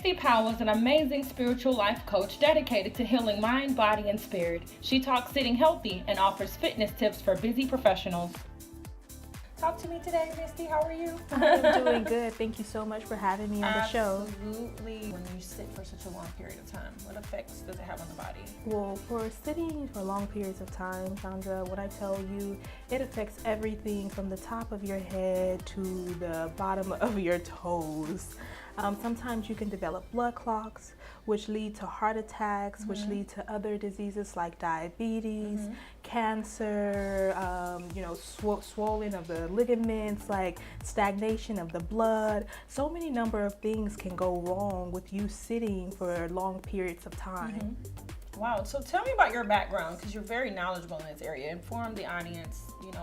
Misty Powell is an amazing spiritual life coach dedicated to healing mind, body, and spirit. She talks sitting healthy and offers fitness tips for busy professionals. Talk to me today, Misty. How are you? I'm doing good. Thank you so much for having me on the show. Absolutely. When you sit for such a long period of time, what effects does it have on the body? Well, for sitting for long periods of time, Chundria, what I tell you, it affects everything from the top of your head to the bottom of your toes. Sometimes you can develop blood clots, which lead to heart attacks, which lead to other diseases like diabetes, cancer, swelling of the ligaments, like stagnation of the blood. So many number of things can go wrong with you sitting for long periods of time. Wow. So tell me about your background, because you're very knowledgeable in this area. Inform the audience,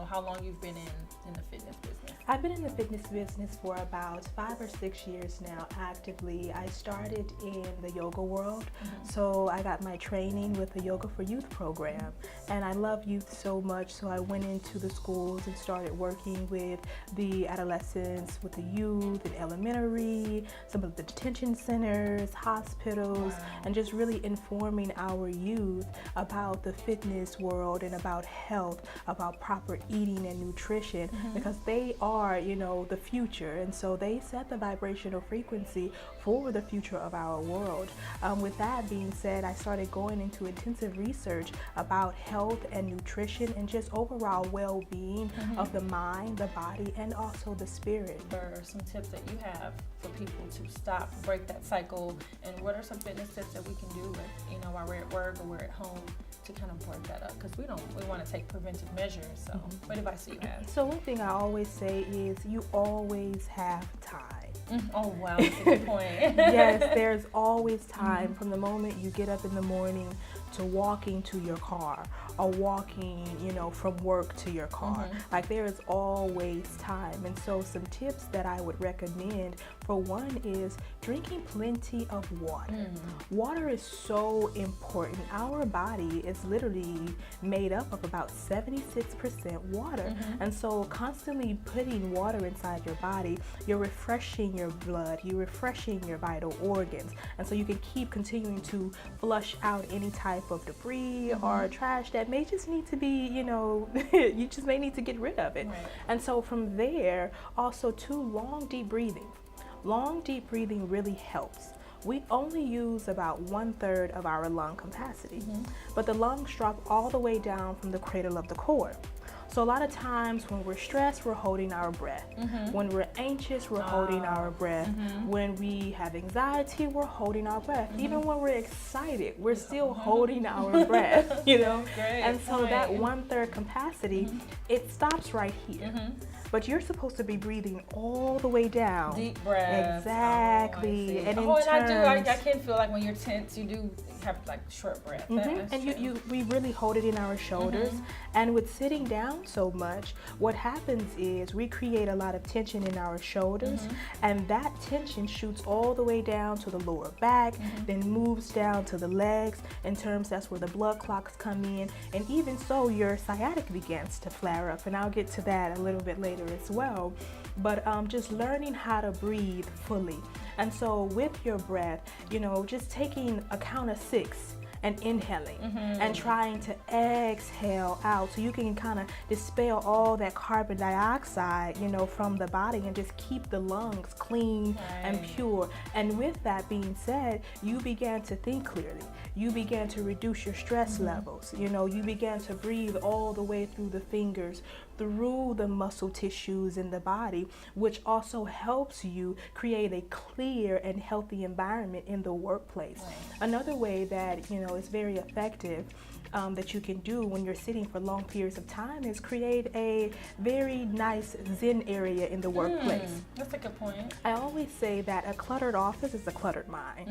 how long you've been in the fitness business. I've been in the fitness business for about 5 or 6 years now actively. I started in the yoga world, so I got my training with the Yoga for Youth program, and I love youth so much, so I went into the schools and started working with the adolescents, with the youth in elementary, some of the detention centers, hospitals, and just really informing our youth about the fitness world and about health, about proper eating and nutrition, because they are, the future, and so they set the vibrational frequency for the future of our world. With that being said, I started going into intensive research about health and nutrition and just overall well-being of the mind, the body, and also the spirit. What are some tips that you have for people to break that cycle, and what are some fitness tips that we can do with, while we're at work or we're at home, to kind of break that up? Because we want to take preventive measures. So what advice do you have? So one thing I always say is you always have time. Oh wow, that's a good point. Yes, there's always time from the moment you get up in the morning to walking to your car, or walking, from work to your car. Like, there is always time. And so some tips that I would recommend, for one, is drinking plenty of water. Water is so important. Our body is literally made up of about 76% water. And so constantly putting water inside your body, you're refreshing your blood, you're refreshing your vital organs. And so you can keep continuing to flush out any type of debris or trash that may just need to be, you just may need to get rid of it. And so from there, also too, long deep breathing. Long deep breathing really helps. We only use about 1/3 of our lung capacity, but the lungs drop all the way down from the cradle of the core. So a lot of times when we're stressed, we're holding our breath. When we're anxious, we're holding our breath. When we have anxiety, we're holding our breath. Even when we're excited, we're still holding our breath, And so that 1/3 capacity, it stops right here. But you're supposed to be breathing all the way down. Deep breath. Exactly. And I can feel like when you're tense, you do have like short breath. And we really hold it in our shoulders. And with sitting down so much, what happens is we create a lot of tension in our shoulders, and that tension shoots all the way down to the lower back, then moves down to the legs. In terms, that's where the blood clots come in, and even so, your sciatica begins to flare up, and I'll get to that a little bit later as well. But just learning how to breathe fully. And so with your breath, just taking a count of 6 and inhaling and trying to exhale out, so you can kind of dispel all that carbon dioxide, from the body, and just keep the lungs clean and pure. And with that being said, you began to think clearly. You began to reduce your stress levels. You began to breathe all the way through the fingers, through the muscle tissues in the body, which also helps you create a clear and healthy environment in the workplace. Another way that is very effective that you can do when you're sitting for long periods of time is create a very nice zen area in the workplace. That's a good point. I always say that a cluttered office is a cluttered mind.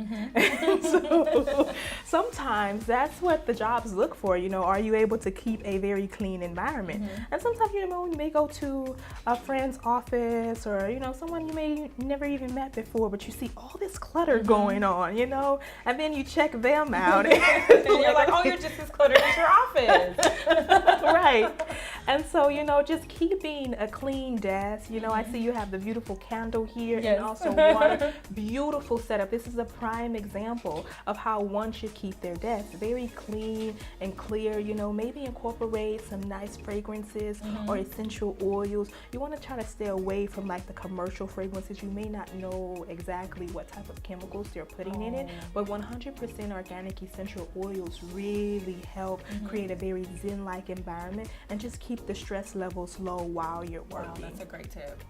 So sometimes that's what the jobs look for. Are you able to keep a very clean environment? And sometimes, you may go to a friend's office, or someone you may never even met before, but you see all this clutter going on, and then you check them out, and you're like, oh, you're just as cluttered monitor is your office. Right. And so, you know, just keeping a clean desk. You know, I see you have the beautiful candle here, Yes. and also water. Beautiful setup. This is a prime example of how one should keep their desk. Very clean and clear. You know, maybe incorporate some nice fragrances or essential oils. You want to try to stay away from like the commercial fragrances. You may not know exactly what type of chemicals they're putting in it, but 100% organic essential oils really help create a very zen-like environment and just keep the stress levels low while you're working. Wow, that's a great tip.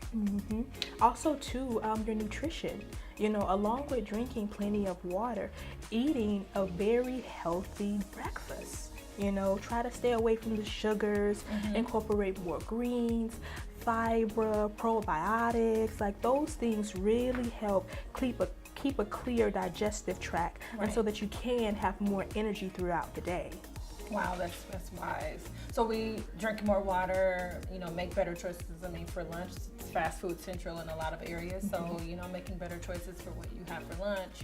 Also too, your nutrition. You know, along with drinking plenty of water, eating a very healthy breakfast. You know, try to stay away from the sugars, incorporate more greens, fiber, probiotics. Like those things really help keep a clear digestive tract, and so that you can have more energy throughout the day. Wow, that's wise. So we drink more water, you know, make better choices. I mean, for lunch, it's fast food central in a lot of areas. So, you know, making better choices for what you have for lunch,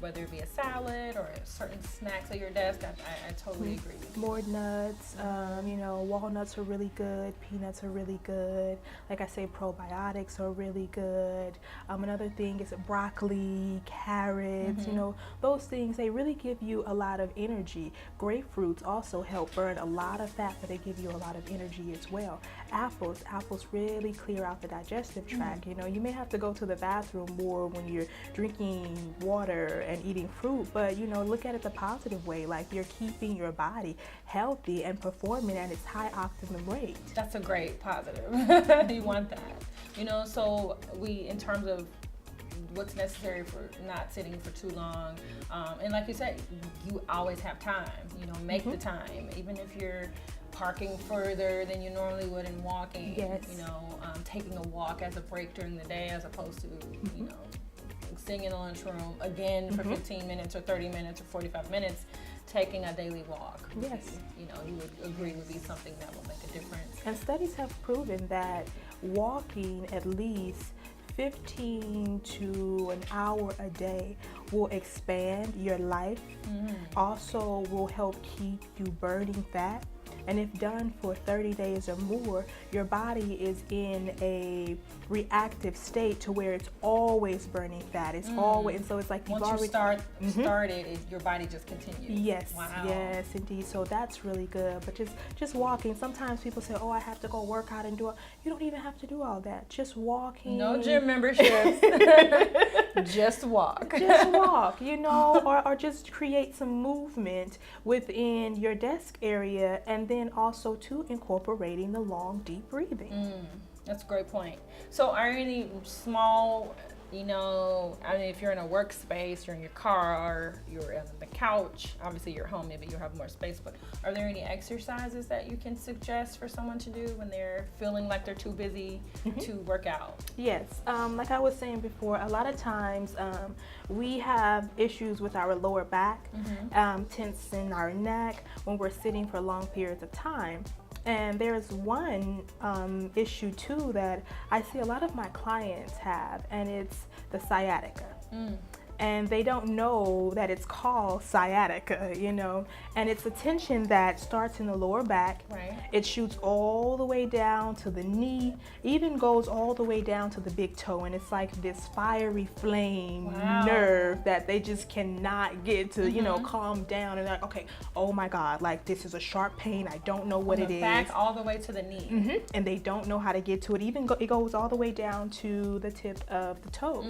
whether it be a salad or certain snacks at your desk. I totally agree with you. More nuts, you know, walnuts are really good, peanuts are really good. Like I say, probiotics are really good. Another thing is broccoli, carrots, you know, those things, they really give you a lot of energy. Grapefruits also help burn a lot of fat, but they give you a lot of energy as well. Apples really clear out the digestive tract. You know, you may have to go to the bathroom more when you're drinking water and eating fruit, but you know, look at it the positive way, like you're keeping your body healthy and performing at its high optimum rate. That's a great positive. You want that. You know, so in terms of what's necessary for not sitting for too long, and like you said, you always have time. You know, make the time, even if you're parking further than you normally would and walking. Yes. You know, taking a walk as a break during the day as opposed to, you know, sitting in the lunchroom again for 15 minutes or 30 minutes or 45 minutes, taking a daily walk. Yes. You know, you would agree would be something that will make a difference. And studies have proven that walking at least 15 to an hour a day will expand your life, also will help keep you burning fat. And if done for 30 days or more, your body is in a reactive state to where it's always burning fat. It's always, and so it's like once you started, your body just continues. Yes, wow. yes, indeed. So that's really good. But just walking. Sometimes people say, "Oh, I have to go work out and do it." You don't even have to do all that. Just walking. No gym memberships. Just walk. Just walk, you know, or just create some movement within your desk area, and then also too incorporating the long deep breathing. That's a great point. So are any small, you know, I mean, if you're in a workspace, you're in your car, you're on the couch, obviously you're home, maybe you'll have more space, but are there any exercises that you can suggest for someone to do when they're feeling like they're too busy to work out? Yes, like I was saying before, a lot of times we have issues with our lower back, tense in our neck when we're sitting for long periods of time. And there's one issue too that I see a lot of my clients have, and it's the sciatica. And they don't know that it's called sciatica, you know, and it's a tension that starts in the lower back. Right. It shoots all the way down to the knee, even goes all the way down to the big toe, and it's like this fiery flame nerve that they just cannot get to, you know, calm down, and they're like, okay, oh my God, like this is a sharp pain, I don't know what it is. Back all the way to the knee. And they don't know how to get to it. Even it goes all the way down to the tip of the toe.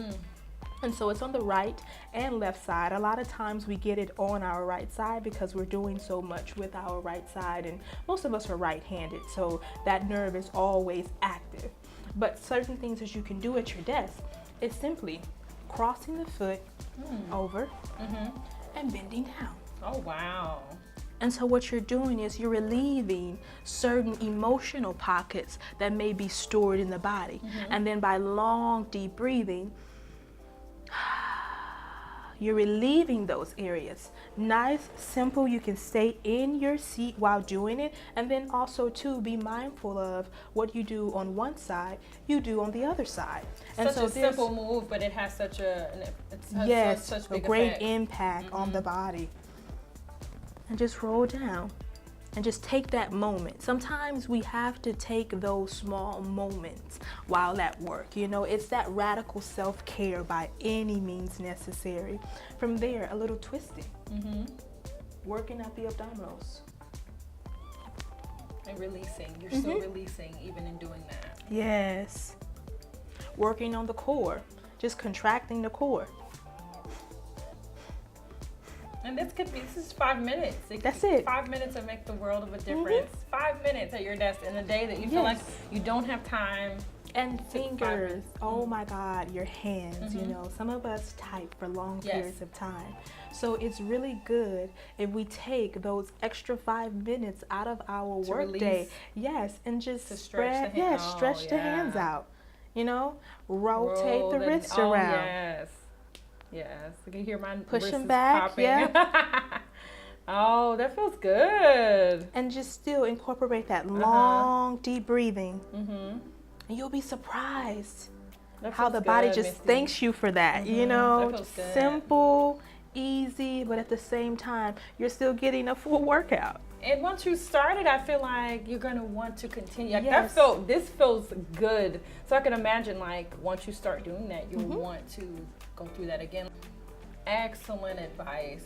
And so it's on the right and left side. A lot of times we get it on our right side because we're doing so much with our right side, and most of us are right-handed, so that nerve is always active. But certain things that you can do at your desk is simply crossing the foot over and bending down. Oh, wow. And so what you're doing is you're relieving certain emotional pockets that may be stored in the body. And then by long, deep breathing, you're relieving those areas. Nice, simple, you can stay in your seat while doing it, and then also too be mindful of what you do on one side, you do on the other side. And Such a simple move, but it has such a yes, such a big great effect. impact on the body. And just roll down. and just take that moment. Sometimes we have to take those small moments while at work. You know, it's that radical self-care by any means necessary. From there, a little twisting, working at the abdominals. And releasing. You're still releasing even in doing that. Yes. Working on the core, just contracting the core. And this is 5 minutes. That's it. 5 minutes will make the world of a difference. 5 minutes at your desk in a day that you feel like you don't have time. And fingers, oh my God, your hands, you know, some of us type for long periods of time. So it's really good if we take those extra 5 minutes out of our workday, and just stretch the hands out, you know, rotate the wrists around. Yes, you can hear my push them wrists back, popping. Oh, that feels good. And just still incorporate that long, deep breathing. And you'll be surprised how the body just thanks you for that. You know, just simple, easy, but at the same time, you're still getting a full workout. And once you started, I feel like you're gonna want to continue. Like this feels good. So I can imagine, like, once you start doing that, you'll want to go through that again. Excellent advice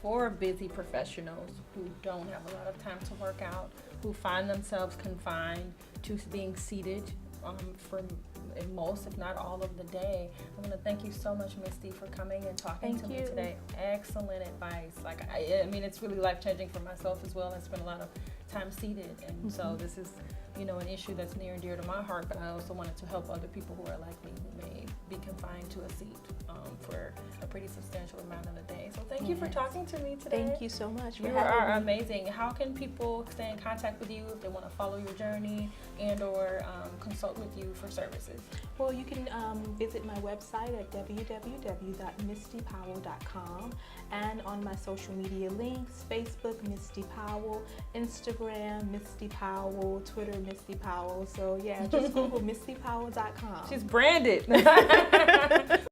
for busy professionals who don't have a lot of time to work out, who find themselves confined to being seated for most, if not all, of the day. I want to thank you so much, Misty, for coming and talking to me today. Excellent advice. Like, I mean, it's really life-changing for myself as well. I spend a lot of time seated, and so this is, you know, an issue that's near and dear to my heart, but I also wanted to help other people who are like me, who may be confined to a seat for a pretty substantial amount of the day. So thank you for talking to me today. Thank you so much for having me. You are amazing. How can people stay in contact with you if they want to follow your journey and or consult with you for services? Well, you can visit my website at www.mistypowell.com, and on my social media links, Facebook, Misty Powell, Instagram, Misty Powell, Twitter, Misty Powell. So yeah, just Google mistypowell.com. She's branded.